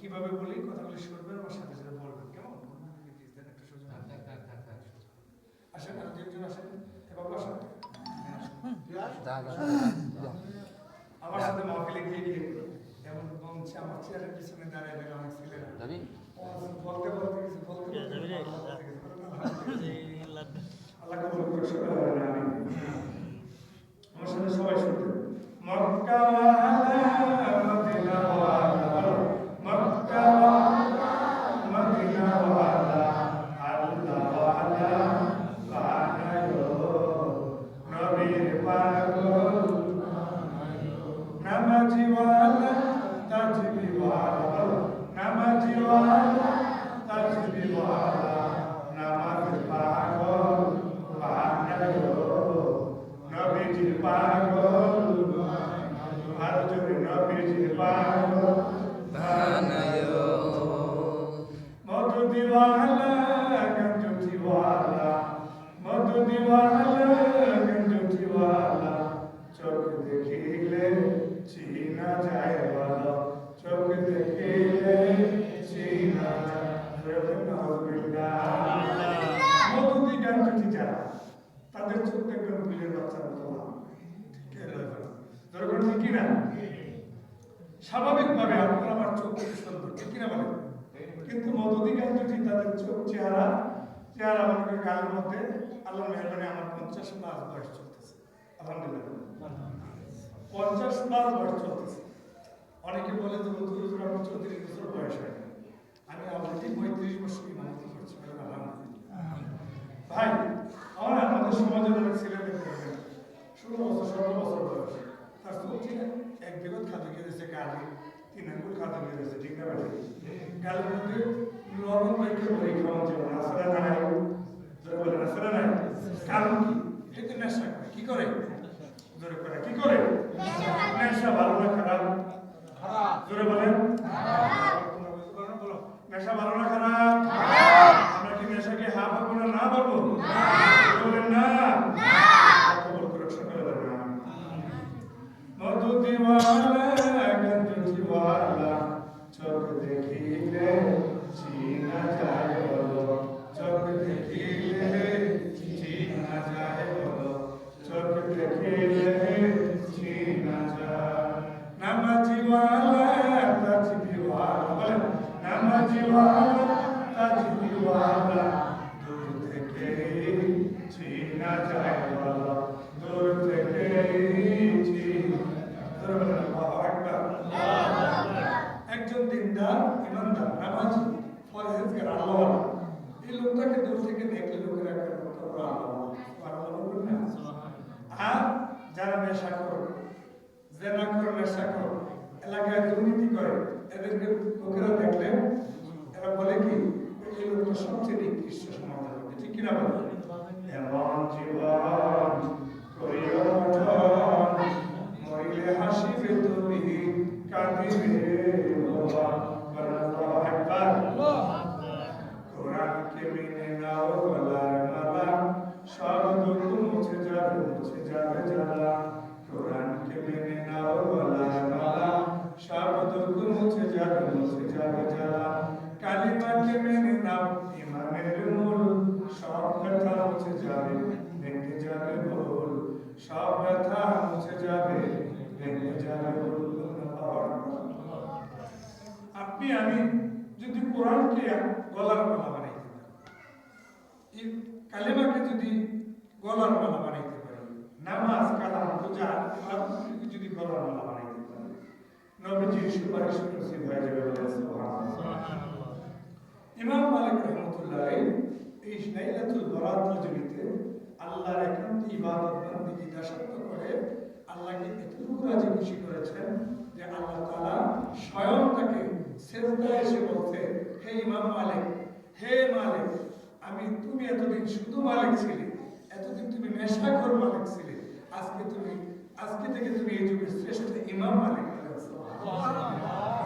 কিভাবে বলি কথাগুলি শুনবেন আমার সাথে সাথে বলবেন, কেমন? একটা সুযোগ আসেন, আর দুজন আসেন, এবার আসেন আমার সাথে মাহফিলে গিয়ে গিয়ে এমন বলছে আমার চেয়ারের পিছনে দাঁড়িয়ে থাকে অনেক ছেলেরা বলতে বলতে কিছু বলতে আল্লাহ কবুল করুক। আমার সাথে সবাই শুনবেন। মক্কা ওয়ালা মদিনা ওয়ালা, মক্কা ওয়ালা মদিনা ওয়ালা, আল্লাহ ওয়ালা বানায়ো নবীর পাগল নামাজি ওয়ালা তাজবি ওয়ালা, নামাজি ওয়ালা তাজবি ওয়ালা, নামাজ পাগল বানায়ো নবীজির পাগল, আর জোরে নবীজির পাগল বানায়ো। মধু দিওয়ালা গঞ্জুটি ওয়ালা, মধু দিওয়ালা গঞ্জুটি ওয়ালা, চোখ দেখিলে চিনা যায় বলো, চোখ দেখিলে চিনা যায়। মধুদি গঞ্জুটি যারা তাদের চোখ দেখবেন বিলের বাচ্চার মতো ঠিক কিনা? স্বাভাবিকভাবে আপনার আমার চোখ সুন্দর, ঠিক কিনা বলেন? কিন্তু মধুদি গঞ্জুটি তাদের চোখ চেহারা মনে করেন গালের মধ্যে আল্লাহ মেহরবানি আমার 50+ বয়স চলতেছে, আলহামদুলিল্লাহ 50+ বয়স চলতেছে। অনেকে বলে তো হুজুর আমার 34 বছর বয়স হয়, আমি অলরেডি 35 বছর ইমামতি করছি, আলহামদুলিল্লাহ। ভাই আমার আমাদের সমাজের অনেক ছেলে দেখতে হবে 16 বছর 17 বছর বয়স, তার চোখে এক বিগত খাদ্য গিয়েছে, গালে 3 আঙ্গুল খাদ্য গিয়েছে, ঠিক না ভাই? গালের মধ্যে লবণ রেখে বই খাওয়া যাবে না, আসলে নাই জোরে বলেন, আসলে নাই। কারণ কি? এটা নেশা করে। কি করে? জোরে করে কি করে? নেশা। ভালো না খারাপ? জোরে বলেন নেশা ভালো না খারাপ? আমরা কি নেশাকে হা পাবো না না পাবো? বলেন না। কবুল করুক সকলে বলেন মধু দিওয়ালা গঞ্জুটি ওয়ালা, চোখ দেখিলে চিনা যায় বলো, চোখ দেখিলে চিনা যায় বলো, চোখ দেখিলে চিনা যায়। নামাজি ওয়ালা তাজবি ওয়ালা, বলেন নামাজি ওয়ালা তাজবি ওয়ালা, দূর থেকে চিনা যায় বলো, দূর থেকে একজন দিনদার ইমানদার নামাজি ফরজের আল্লাহ, এই লোকটাকে দূর থেকে দেখলে লোকেরা আর যারা নেশা করে, জেনা করে, নেশা করে, এলাকায় দুর্নীতি করে, এদেরকে লোকেরা দেখলে এরা বলে কি এই লোকটা সবচেয়ে নিকৃষ্ট সমাজের লোক, ঠিক কিনা বলে? এমন জীবন করিও মরিলে হাসিবে তুমি কাঁদিবে কোরআনকে মেনে নাও গলার মালা, সব দুঃখ মুছে যাবে জ্বালা, কোরআনকে মেনে নাও গলার মালা, সব দুঃখ মুছে যাবে জ্বালা, কালিমাকে মেনে নাও ইমানের মূল, সব ব্যথা মুছে যাবে ভেঙে যাবে ভুল, সব ব্যথা মুছে যাবে ভেঙে যাবে ভুল। আপনি আমি যদি কোরআনকে গলার মালা বানাইতে পারি, এই কালেমাকে যদি গলার মালা বানাইতে পারি, নামাজ কালাম পূজা যদি গলার মালা বানাইতে পারি, নবীজির সুপারিশ নসিব হয়ে যাবে বলে সুবহানাল্লাহ। ইমাম মালিক রাহমাতুল্লাহ এই লাইলাতুল বরাত রজনীতে আল্লাহর একান্ত ইবাদত বন্দেগী দাসত্ব করে আল্লাহকে এতটুকু রাজি খুশি করেছেন যে আল্লাহ তাআলা স্বয়ং তাকে সেজদায় এসে বলছে, হে ইমাম মালিক, হে মালিক, তুমি এতদিন শুধু মালিক ছিলে, এতদিন তুমি নেশাখোর মালিক ছিলে, আজকে থেকে তুমি এই যুগের শ্রেষ্ঠ ইমাম মালিক।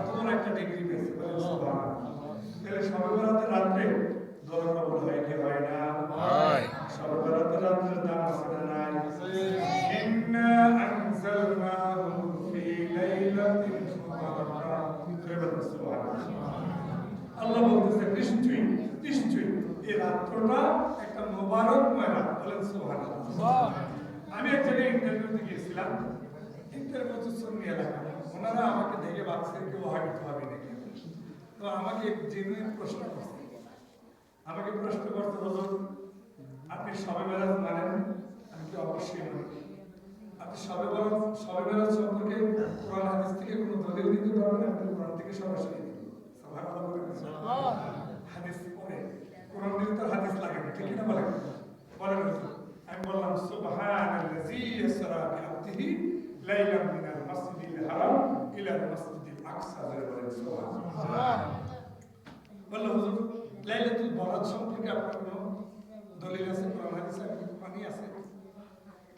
তোমার একটা ডিগ্রি পেয়েছে, তাহলে শবে বরাতের রাত্রে দোয়া কবুল হয় কি হয় না? শবে বরাতের রাত্রের দাম আছে না নাই? ইন্না আনজালনাহু ফি লাইলাতিন মুবারাকাতিন। সুবহানাল্লাহ। আল্লাহ বলতেছে নিশ্চয়ই নিশ্চয়ই এই রাত্রটা একটা মোবারকময় রাত, বলেন সুবহানাল্লাহ। আমি এক জায়গায় ইন্টারভিউতে গিয়েছিলাম, ইন্টারভিউ তো সুন্নি এলাকা, ওনারা আমাকে দেখে ভাবছে কেউ ওয়াহাবি তোয়াবি নাকি। তো আমাকে জেনুইন প্রশ্ন করছে, হুজুর আপনি শবে বরাত মানেন? আমি কি অবশ্যই মানি। আপনি শবে বরাত সম্পর্কে কোরআন হাদিস থেকে কোনো দলিল দিতে পারবেন? আপনি কোরআন থেকে সরাসরি সুবহানাল্লাহ, হাদিস পড়ে কোরআন দিতে তো হাদিস লাগে না, ঠিক না বলেন? বলেন হুজুর। আমি বললাম সুবহানাল্লাযী ইসরা বিআবদিহি লাইলাম মিনাল মাসজিদিল হারাম ইলাল মাসজিদিল আকসা, বলেন সুবহানাল্লাহ। বলল হুজুর লাইলাতুল বরাত সম্পর্কে আপনার কোনো দলিল আছে কোরআন হাদিসে? পানি আছে?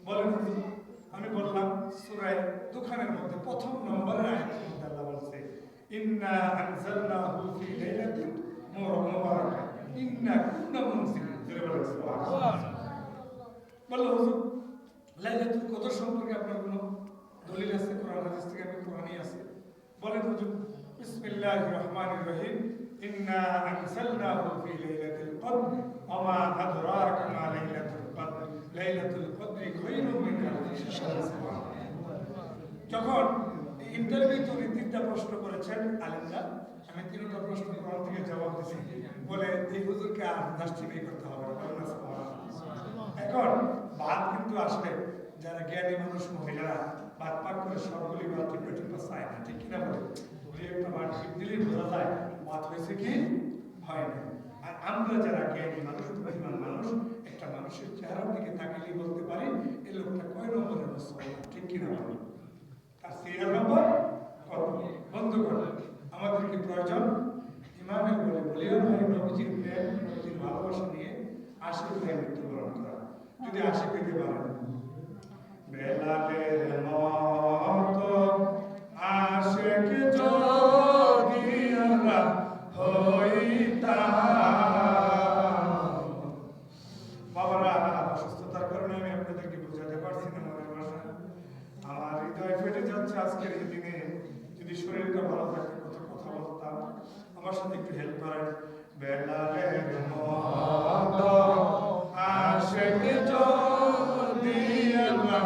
বলেন হুজুর। আমি বললাম সূরা দুখানের মধ্যে প্রথম নম্বরের আয়াতের মধ্যে আল্লাহ বলছে ইন্না আনজালনাহু ফি লাইলাতিন মুবারাকাহ ইন্না কুন্না মুনজিরিন, বলেন সুবহানাল্লাহ। বলল হুজুর লাইলাতুল কদর সম্পর্কে আপনার কোনো দলিল আছে কোরআন হাদিস থেকে? আমি কোরআনই আছে। বলেন হুজুর বিসমিল্লাহির রহমানির রহিম ইন্না আনজালনাহু ফি লাইলাতিল কদর ওয়া মা আদরাকা মা লাইলাতুল কদর লাইলাতুল কদরি খায়রুম মিন আলফি শাহর। যখন ইন্টারভিউতে উনি তিনটা প্রশ্ন করেছেন আলেমরা, আমি তিনটা প্রশ্ন কোরআন থেকে জবাব দিয়েছি, বলে এই হুজুরকে আর দাস্তিনি করতে হবে না। এখন বাদ কিন্তু আসলে যারা জ্ঞানী মানুষ মহিলারা বাদ পাক করে সবগুলি বাদ টিপে চায় না, ঠিক কিনা বলে? দুই একটা বাদ টিপ দিলেই বোঝা যায় বাদ হয়েছে কি হয় না। আর আমরা যারা জ্ঞানী মানুষ, বুদ্ধিমান মানুষ, একটা মানুষের চেহারার দিকে তাকিয়ে বলতে পারি এই লোকটা কয় নম্বরের মুসলমান, ঠিক কিনা বলে? তার সিরিয়াল নম্বর কত? বন্ধুগণ, আমাদের কি প্রয়োজন? ইমামের বলে বলিও ভাই নবীজির প্রেম, নবীজির ভালোবাসা নিয়ে আশিক ভাই মৃত্যুবরণ করা। যদি আশিক হইতে পারেন বেলালের মতো আশিক যদি আমরা হইতাম। বাবারা, অসুস্থতার কারণে আমি আপনাদেরকে বোঝাতে পারছি না মনের ভাষা। আমার হৃদয় ফেটে যাচ্ছে আজকের এই দিনে। যদি শরীরটা ভালো থাকে কথা বলতাম। আমার সাথে একটু হেল্প করেন। বেলালের মতো আশিক যদি আমরা